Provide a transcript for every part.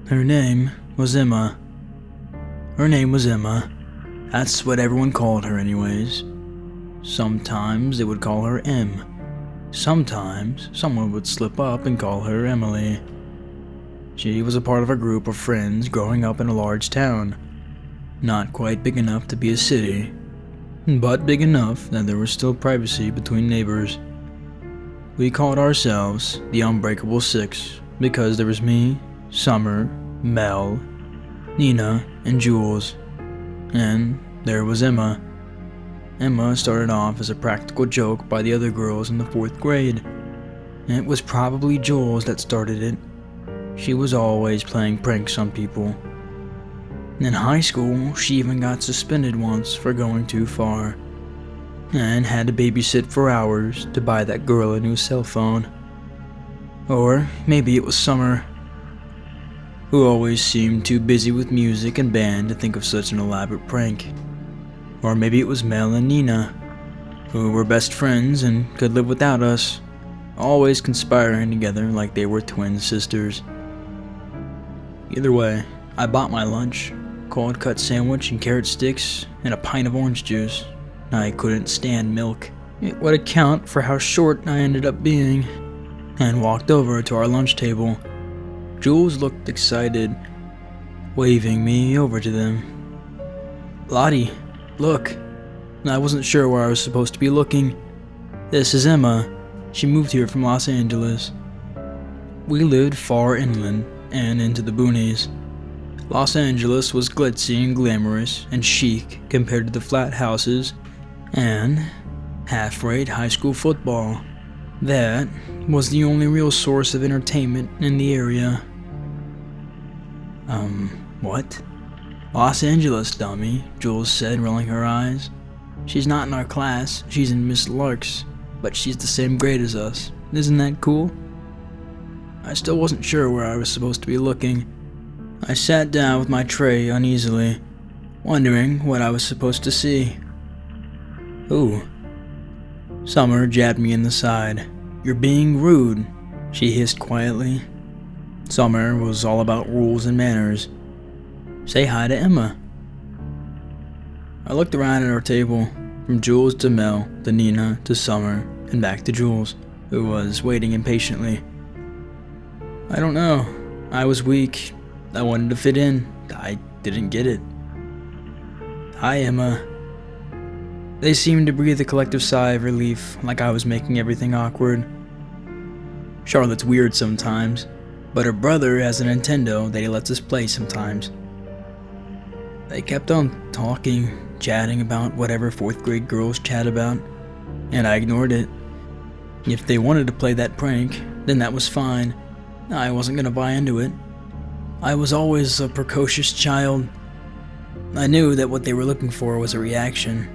Her name was Emma. Her name was Emma. That's what everyone called her anyways. Sometimes they would call her M. Sometimes someone would slip up and call her Emily. She was a part of a group of friends growing up in a large town. Not quite big enough to be a city, but big enough that there was still privacy between neighbors. We called ourselves the Unbreakable Six because there was me, Summer, Mel, Nina, and Jules. And there was Emma. Emma started off as a practical joke by the other girls in the 4th grade. It was probably Jules that started it. She was always playing pranks on people. In high school, she even got suspended once for going too far, and had to babysit for hours to buy that girl a new cell phone. Or maybe it was Summer, who always seemed too busy with music and band to think of such an elaborate prank. Or maybe it was Mel and Nina, who were best friends and could live without us, always conspiring together like they were twin sisters. Either way, I bought my lunch, cold cut sandwich and carrot sticks, and a pint of orange juice. I couldn't stand milk. It would account for how short I ended up being, and walked over to our lunch table. Jules looked excited, waving me over to them. "Lottie, look." I wasn't sure where I was supposed to be looking. "This is Emma. She moved here from Los Angeles." We lived far inland and into the boonies. Los Angeles was glitzy and glamorous and chic compared to the flat houses and half-rate high school football. That was the only real source of entertainment in the area. What? "Los Angeles, dummy," Jules said, rolling her eyes. "She's not in our class, she's in Miss Lark's, but she's the same grade as us. Isn't that cool?" I still wasn't sure where I was supposed to be looking. I sat down with my tray uneasily, wondering what I was supposed to see. "Ooh." Summer jabbed me in the side. "You're being rude," she hissed quietly. Summer was all about rules and manners. "Say hi to Emma." I looked around at our table, from Jules to Mel, to Nina, to Summer, and back to Jules, who was waiting impatiently. I don't know. I was weak. I wanted to fit in. I didn't get it. "Hi, Emma." They seemed to breathe a collective sigh of relief, like I was making everything awkward. Charlotte's weird sometimes, but her brother has a Nintendo that he lets us play sometimes. They kept on talking, chatting about whatever 4th grade girls chat about, and I ignored it. If they wanted to play that prank, then that was fine. I wasn't gonna buy into it. I was always a precocious child. I knew that what they were looking for was a reaction.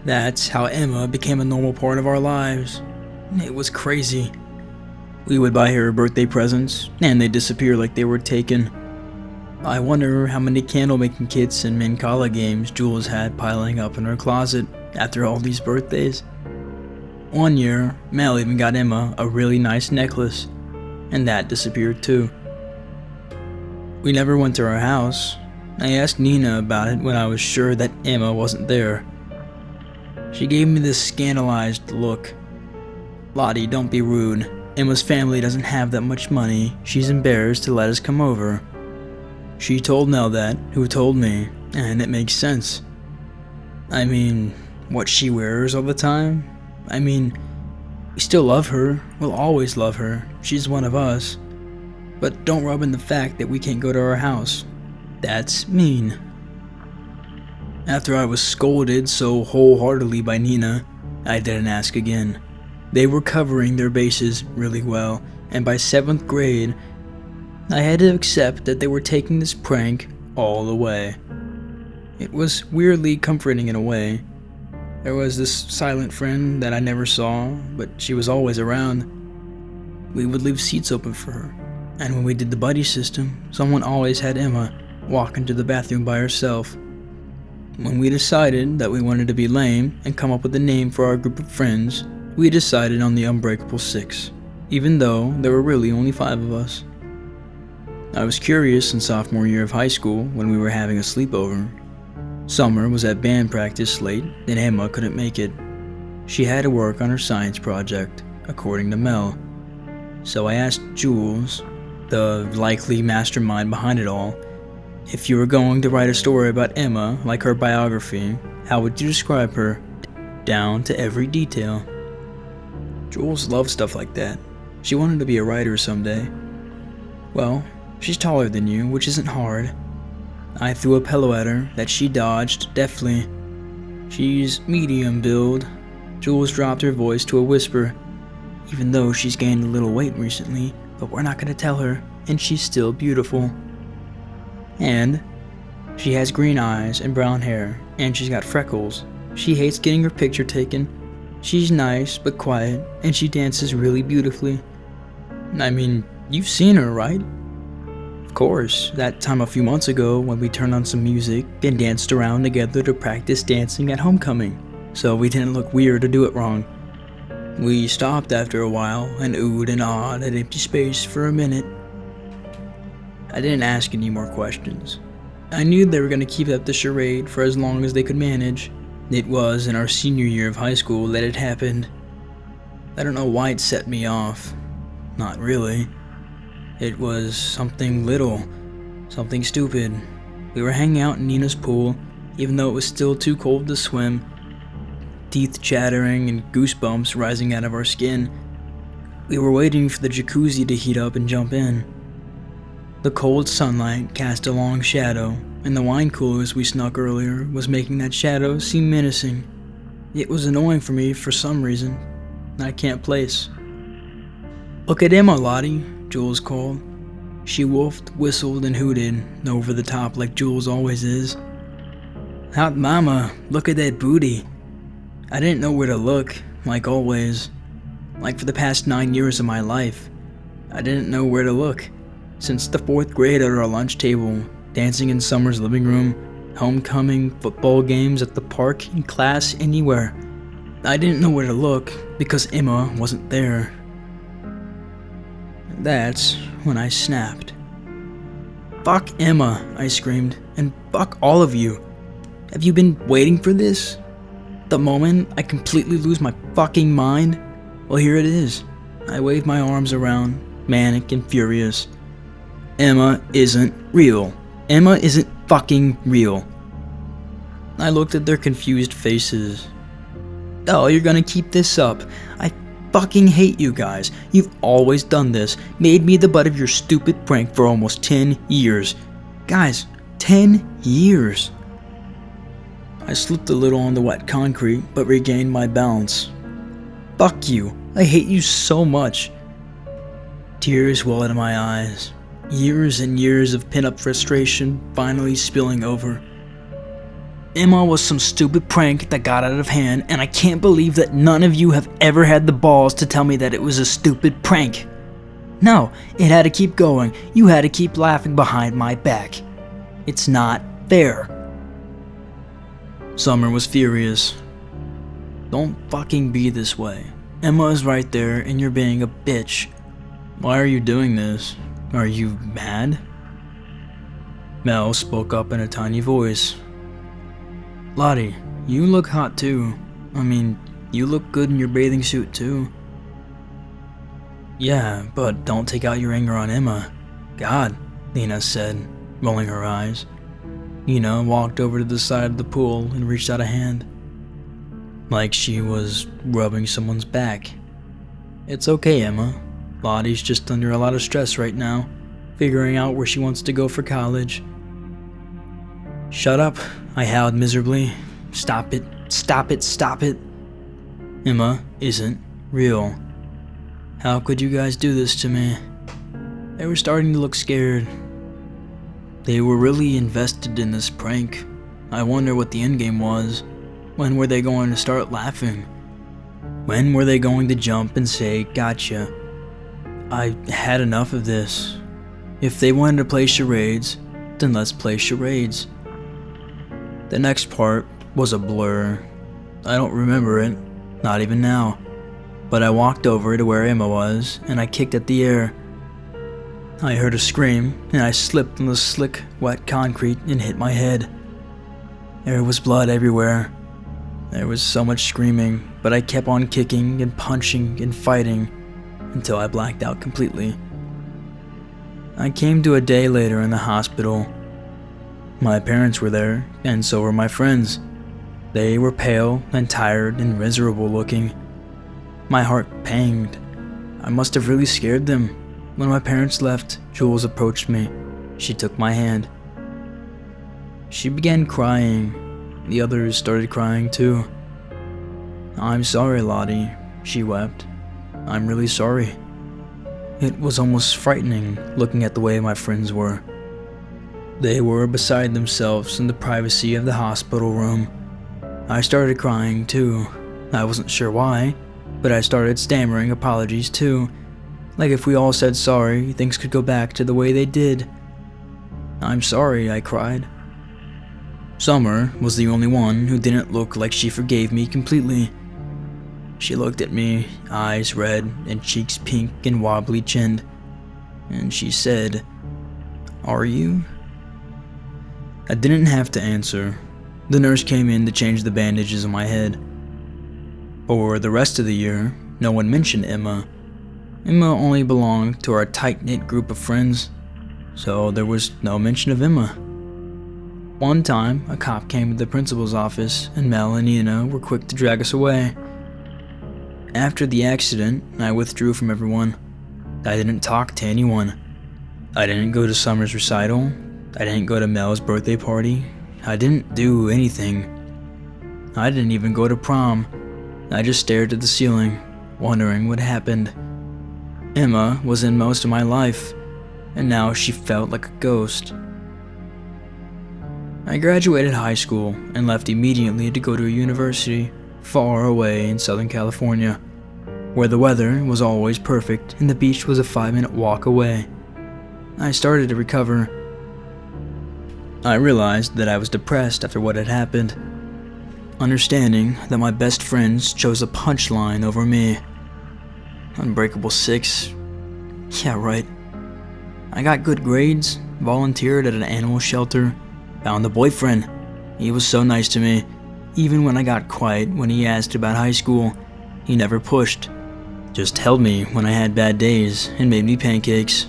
That's how Emma became a normal part of our lives. It was crazy. We would buy her birthday presents, and they'd disappear like they were taken. I wonder how many candle-making kits and Mancala games Jules had piling up in her closet after all these birthdays. One year, Mel even got Emma a really nice necklace, and that disappeared too. We never went to her house. I asked Nina about it when I was sure that Emma wasn't there. She gave me this scandalized look. "Lottie, don't be rude. Emma's family doesn't have that much money. She's embarrassed to let us come over." She told Mel that, who told me, and it makes sense. I mean, what she wears all the time? I mean, we still love her. We'll always love her. She's one of us. But don't rub in the fact that we can't go to her house. That's mean. After I was scolded so wholeheartedly by Nina, I didn't ask again. They were covering their bases really well, and by 7th grade, I had to accept that they were taking this prank all the way. It was weirdly comforting in a way. There was this silent friend that I never saw, but she was always around. We would leave seats open for her, and when we did the buddy system, someone always had Emma walk into the bathroom by herself. When we decided that we wanted to be lame and come up with a name for our group of friends, we decided on the Unbreakable Six, even though there were really only 5 of us. I was curious in sophomore year of high school when we were having a sleepover. Summer was at band practice late and Emma couldn't make it. She had to work on her science project, according to Mel. So I asked Jules, the likely mastermind behind it all, if you were going to write a story about Emma like her biography, how would you describe her, down to every detail? Jules loved stuff like that. She wanted to be a writer someday. Well, she's taller than you, which isn't hard. I threw a pillow at her that she dodged deftly. She's medium build. Jules dropped her voice to a whisper. Even though she's gained a little weight recently, but we're not gonna tell her, and she's still beautiful. And she has green eyes and brown hair, and she's got freckles. She hates getting her picture taken. She's nice but quiet, and she dances really beautifully. I mean, you've seen her, right? Of course, that time a few months ago when we turned on some music and danced around together to practice dancing at homecoming, so we didn't look weird or do it wrong. We stopped after a while and oohed and awed at empty space for a minute. I didn't ask any more questions. I knew they were going to keep up the charade for as long as they could manage. It was in our senior year of high school that it happened. I don't know why it set me off. Not really. It was something little, something stupid. We were hanging out in Nina's pool, even though it was still too cold to swim. Teeth chattering and goosebumps rising out of our skin. We were waiting for the jacuzzi to heat up and jump in. The cold sunlight cast a long shadow, and the wine coolers we snuck earlier was making that shadow seem menacing. It was annoying for me for some reason I can't place. "Look at Emma, Lottie," Jules called. She woofed, whistled, and hooted, over the top like Jules always is. "Hot mama, look at that booty." I didn't know where to look, like always. Like for the past 9 years of my life, I didn't know where to look. Since the 4th grade at our lunch table, dancing in Summer's living room, homecoming, football games at the park, in class, anywhere. I didn't know where to look because Emma wasn't there. That's when I snapped. "Fuck Emma," I screamed, "and fuck all of you. Have you been waiting for this? The moment I completely lose my fucking mind? Well, here it is." I waved my arms around, manic and furious. "Emma isn't real. Emma isn't fucking real." I looked at their confused faces. "Oh, you're gonna keep this up? I fucking hate you guys. You've always done this. Made me the butt of your stupid prank for almost 10 years. Guys, 10 years. I slipped a little on the wet concrete, but regained my balance. "Fuck you. I hate you so much." Tears welled in my eyes. Years and years of pent-up frustration finally spilling over. Emma was some stupid prank that got out of hand, and I can't believe that none of you have ever had the balls to tell me that it was a stupid prank. No, it had to keep going. You had to keep laughing behind my back. It's not fair. Summer was furious. "Don't fucking be this way. Emma is right there and you're being a bitch. Why are you doing this? Are you mad?" Mel spoke up in a tiny voice. "Lottie, you look hot too. I mean, you look good in your bathing suit too." "Yeah, but don't take out your anger on Emma. God," Lena said, rolling her eyes. Nina walked over to the side of the pool and reached out a hand, like she was rubbing someone's back. "It's okay, Emma. Lottie's just under a lot of stress right now, figuring out where she wants to go for college." "Shut up," I howled miserably. "Stop it, stop it, stop it. Emma isn't real. How could you guys do this to me?" They were starting to look scared. They were really invested in this prank. I wonder what the endgame was. When were they going to start laughing? When were they going to jump and say, "Gotcha"? I had enough of this. If they wanted to play charades, then let's play charades. The next part was a blur. I don't remember it, not even now. But I walked over to where Emma was, and I kicked at the air. I heard a scream, and I slipped on the slick, wet concrete and hit my head. There was blood everywhere. There was so much screaming, but I kept on kicking and punching and fighting until I blacked out completely. I came to a day later in the hospital. My parents were there, and so were my friends. They were pale and tired and miserable looking. My heart panged. I must have really scared them. When my parents left, Jules approached me. She took my hand. She began crying. The others started crying too. "I'm sorry, Lottie," she wept. "I'm really sorry." It was almost frightening looking at the way my friends were. They were beside themselves in the privacy of the hospital room. I started crying too. I wasn't sure why, but I started stammering apologies too. Like if we all said sorry, things could go back to the way they did. "I'm sorry," I cried. Summer was the only one who didn't look like she forgave me completely. She looked at me, eyes red and cheeks pink and wobbly chinned, and she said, "Are you?" I didn't have to answer. The nurse came in to change the bandages on my head. For the rest of the year, no one mentioned Emma. Emma only belonged to our tight-knit group of friends, so there was no mention of Emma. One time, a cop came to the principal's office, and Mel and Nina were quick to drag us away. After the accident, I withdrew from everyone. I didn't talk to anyone. I didn't go to Summer's recital. I didn't go to Mel's birthday party. I didn't do anything. I didn't even go to prom. I just stared at the ceiling, wondering what happened. Emma was in most of my life, and now she felt like a ghost. I graduated high school and left immediately to go to a university far away in Southern California, where the weather was always perfect and the beach was a 5-minute walk away. I started to recover. I realized that I was depressed after what had happened, understanding that my best friends chose a punchline over me. Unbreakable 6. Yeah, right. I got good grades, volunteered at an animal shelter, found a boyfriend. He was so nice to me. Even when I got quiet when he asked about high school, he never pushed. Just held me when I had bad days and made me pancakes.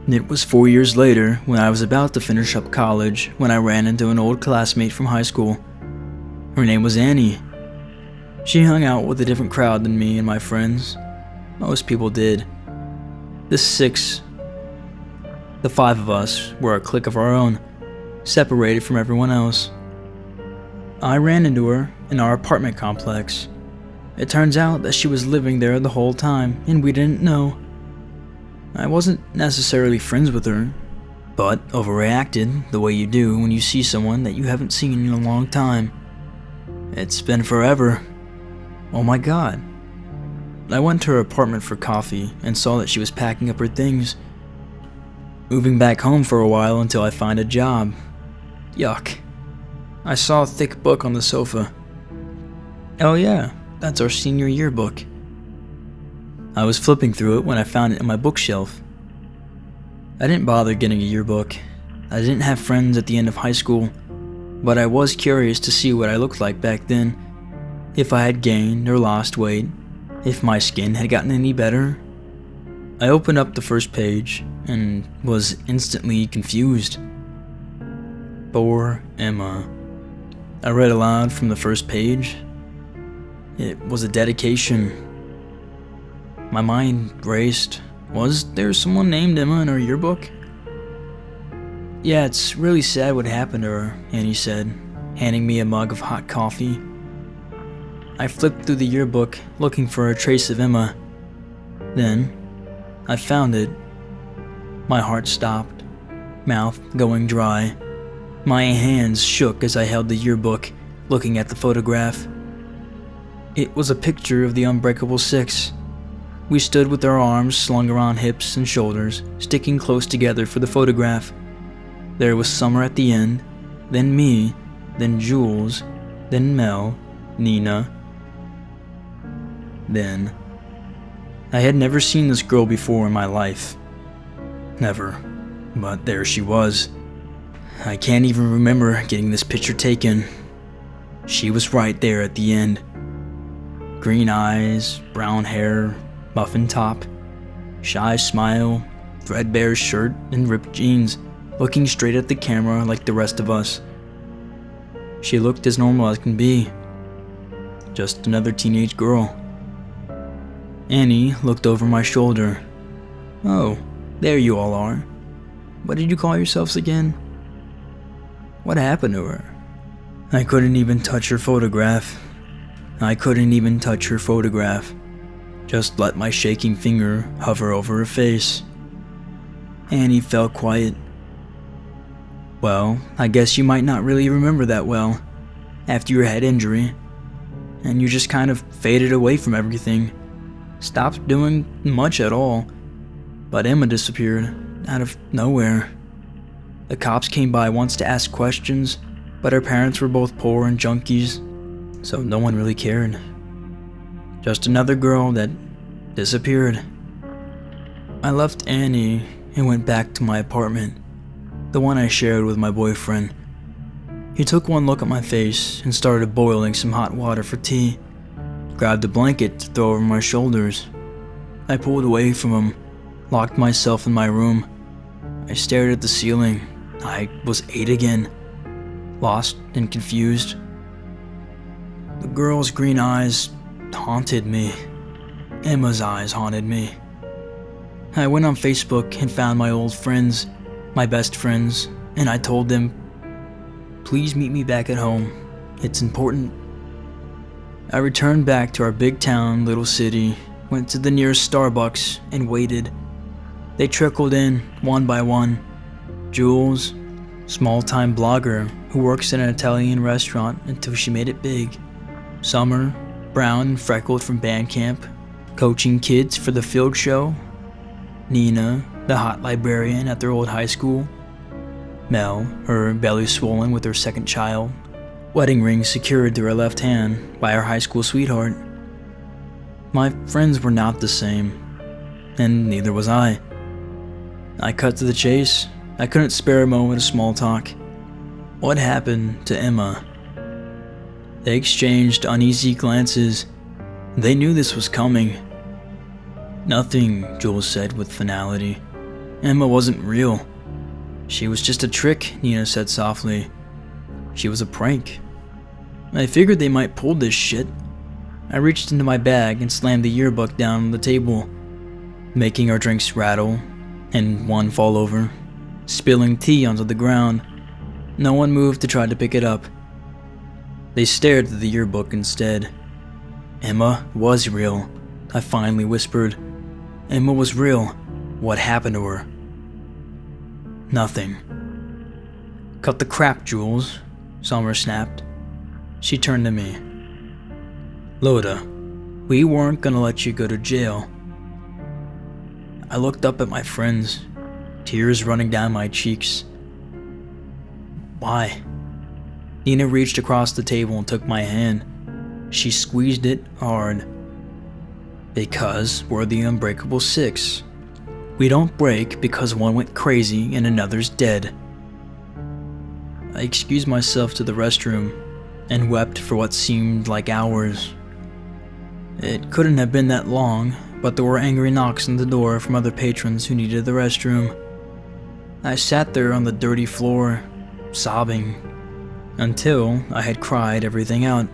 It was 4 years later, when I was about to finish up college, when I ran into an old classmate from high school. Her name was Annie. She hung out with a different crowd than me and my friends. Most people did. The 5 of us were a clique of our own, separated from everyone else. I ran into her in our apartment complex. It turns out that she was living there the whole time, and we didn't know. I wasn't necessarily friends with her, but overreacted the way you do when you see someone that you haven't seen in a long time. It's been forever. Oh my god. I went to her apartment for coffee and saw that she was packing up her things, moving back home for a while until I find a job. Yuck. I saw a thick book on the sofa. Oh yeah, that's our senior yearbook. I was flipping through it when I found it in my bookshelf. I didn't bother getting a yearbook. I didn't have friends at the end of high school, but I was curious to see what I looked like back then, if I had gained or lost weight, if my skin had gotten any better. I opened up the first page and was instantly confused. For Emma. I read aloud from the first page. It was a dedication. My mind raced. Was there someone named Emma in her yearbook? Yeah, it's really sad what happened to her, Annie said, handing me a mug of hot coffee. I flipped through the yearbook, looking for a trace of Emma. Then, I found it. My heart stopped, mouth going dry. My hands shook as I held the yearbook, looking at the photograph. It was a picture of the Unbreakable 6. We stood with our arms slung around hips and shoulders, sticking close together for the photograph. There was Summer at the end, then me, then Jules, then Mel, Nina. Then, I had never seen this girl before in my life. Never. But there she was. I can't even remember getting this picture taken. She was right there at the end. Green eyes, brown hair, muffin top, shy smile, threadbare shirt, and ripped jeans, looking straight at the camera like the rest of us. She looked as normal as can be. Just another teenage girl. Annie looked over my shoulder. "Oh, there you all are. What did you call yourselves again?" What happened to her? I couldn't even touch her photograph. Just let my shaking finger hover over her face. Annie fell quiet. "Well, I guess you might not really remember that well after your head injury, and you just kind of faded away from everything. Stopped doing much at all. But Emma disappeared out of nowhere. The cops came by once to ask questions, but her parents were both poor and junkies, so no one really cared. Just another girl that disappeared." I left Annie and went back to my apartment, the one I shared with my boyfriend. He took one look at my face and started boiling some hot water for tea. Grabbed a blanket to throw over my shoulders. I pulled away from him, locked myself in my room. I stared at the ceiling. I was 8 again, lost and confused. The girl's green eyes haunted me. Emma's eyes haunted me. I went on Facebook and found my old friends, my best friends, and I told them, "Please meet me back at home. It's important." I returned back to our big town, little city, went to the nearest Starbucks, and waited. They trickled in, one by one. Jules, small-time blogger who works in an Italian restaurant until she made it big. Summer, brown and freckled from band camp, coaching kids for the field show. Nina, the hot librarian at their old high school. Mel, her belly swollen with her second child. Wedding ring secured to her left hand by her high school sweetheart. My friends were not the same, and neither was I. I cut to the chase. I couldn't spare a moment of small talk. What happened to Emma? They exchanged uneasy glances. They knew this was coming. "Nothing," Jules said with finality. "Emma wasn't real. She was just a trick," Nina said softly. "She was a prank." I figured they might pull this shit. I reached into my bag and slammed the yearbook down on the table, making our drinks rattle and one fall over, spilling tea onto the ground. No one moved to try to pick it up. They stared at the yearbook instead. "Emma was real," I finally whispered. "Emma was real. What happened to her?" "Nothing." "Cut the crap, Jules," Summer snapped. She turned to me. "Loda, we weren't gonna let you go to jail." I looked up at my friends, tears running down my cheeks. "Why?" Nina reached across the table and took my hand. She squeezed it hard. "Because we're the Unbreakable Six. We don't break because one went crazy and another's dead." I excused myself to the restroom and wept for what seemed like hours. It couldn't have been that long, but there were angry knocks on the door from other patrons who needed the restroom. I sat there on the dirty floor, sobbing, until I had cried everything out.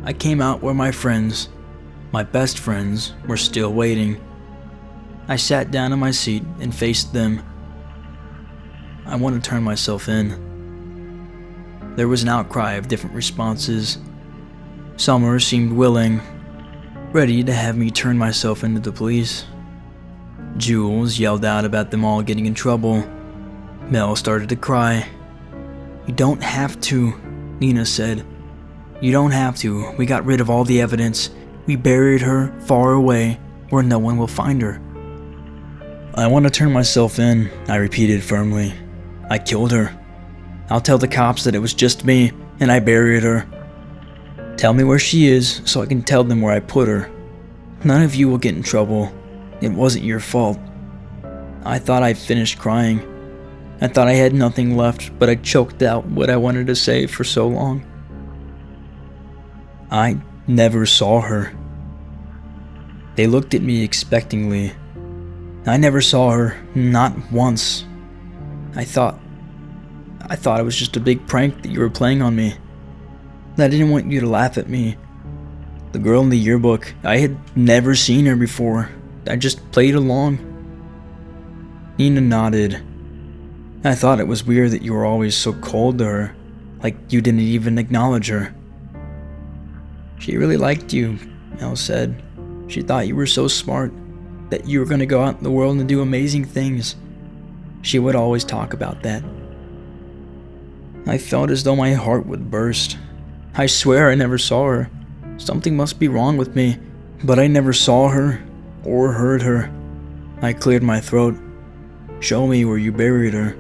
I came out where my friends, my best friends, were still waiting. I sat down in my seat and faced them. I wanted to turn myself in. There was an outcry of different responses. Summer seemed willing, ready to have me turn myself into the police. Jules yelled out about them all getting in trouble. Mel started to cry. "You don't have to," Nina said. "You don't have to. We got rid of all the evidence. We buried her far away where no one will find her." "I want to turn myself in," I repeated firmly. "I killed her. I'll tell the cops that it was just me and I buried her. Tell me where she is so I can tell them where I put her. None of you will get in trouble. It wasn't your fault." I thought I finished crying. I thought I had nothing left, but I choked out what I wanted to say for so long. I never saw her. They looked at me expectingly. I never saw her, not once. I thought it was just a big prank that you were playing on me. I didn't want you to laugh at me. The girl in the yearbook, I had never seen her before. I just played along. Nina nodded. I thought it was weird that you were always so cold to her, like you didn't even acknowledge her. She really liked you, Mel said. She thought you were so smart, that you were going to go out in the world and do amazing things. She would always talk about that. I felt as though my heart would burst. I swear I never saw her. Something must be wrong with me, but I never saw her or heard her. I cleared my throat. Show me where you buried her.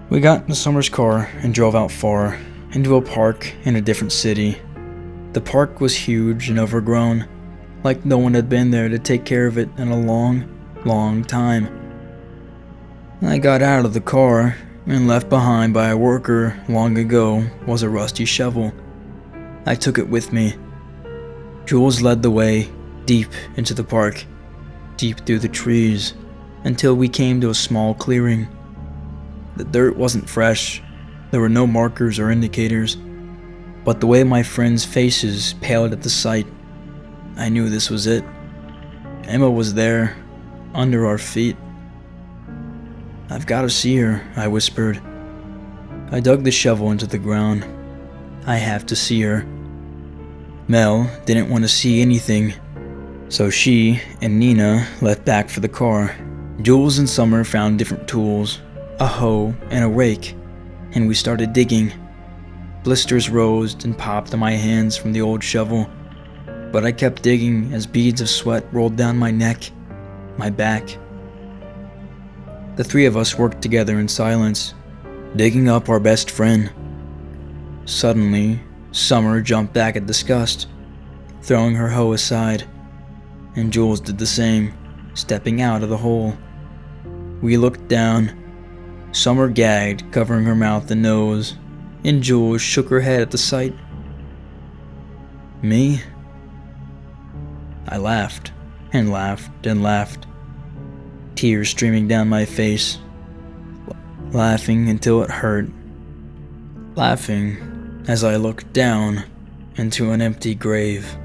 We got in Summer's car and drove out far, into a park in a different city. The park was huge and overgrown, like no one had been there to take care of it in a long, long time. I got out of the car, and left behind by a worker long ago was a rusty shovel. I took it with me. Jules led the way, deep into the park, deep through the trees, until we came to a small clearing. The dirt wasn't fresh, there were no markers or indicators, but the way my friends' faces paled at the sight, I knew this was it. Emma was there, under our feet. I've got to see her, I whispered. I dug the shovel into the ground. I have to see her. Mel didn't want to see anything, so she and Nina left back for the car. Jules and Summer found different tools, a hoe and a rake, and we started digging. Blisters rose and popped on my hands from the old shovel, but I kept digging as beads of sweat rolled down my neck, my back. The three of us worked together in silence, digging up our best friend. Suddenly, Summer jumped back in disgust, throwing her hoe aside, and Jules did the same, stepping out of the hole. We looked down. Summer gagged, covering her mouth and nose, and Jules shook her head at the sight. Me? I laughed, and laughed, and laughed, tears streaming down my face, laughing until it hurt, laughing as I looked down into an empty grave.